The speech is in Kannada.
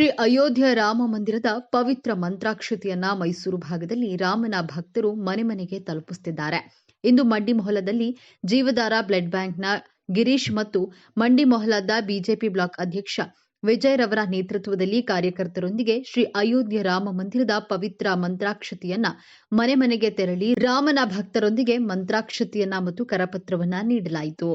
ಶ್ರೀ ಅಯೋಧ್ಯ ರಾಮ ಮಂದಿರದ ಪವಿತ್ರ ಮಂತ್ರಾಕ್ಷತೆಯನ್ನ ಮೈಸೂರು ಭಾಗದಲ್ಲಿ ರಾಮನ ಭಕ್ತರು ಮನೆ ಮನೆಗೆ ತಲುಪಿಸುತ್ತಿದ್ದಾರೆ. ಇಂದು ಮಂಡಿ ಮೊಹಲದಲ್ಲಿ ಜೀವಧಾರ ಬ್ಲಡ್ ಬ್ಯಾಂಕ್ನ ಗಿರೀಶ್ ಮತ್ತು ಮಂಡಿ ಮೊಹಲಾದ ಬಿಜೆಪಿ ಬ್ಲಾಕ್ ಅಧ್ಯಕ್ಷ ವಿಜಯ್ ರವರ ನೇತೃತ್ವದಲ್ಲಿ ಕಾರ್ಯಕರ್ತರೊಂದಿಗೆ ಶ್ರೀ ಅಯೋಧ್ಯ ರಾಮ ಮಂದಿರದ ಪವಿತ್ರ ಮಂತ್ರಾಕ್ಷತೆಯನ್ನ ಮನೆ ಮನೆಗೆ ತೆರಳಿ ರಾಮನ ಭಕ್ತರೊಂದಿಗೆ ಮಂತ್ರಾಕ್ಷತೆಯನ್ನ ಮತ್ತು ಕರಪತ್ರವನ್ನ ನೀಡಲಾಯಿತು.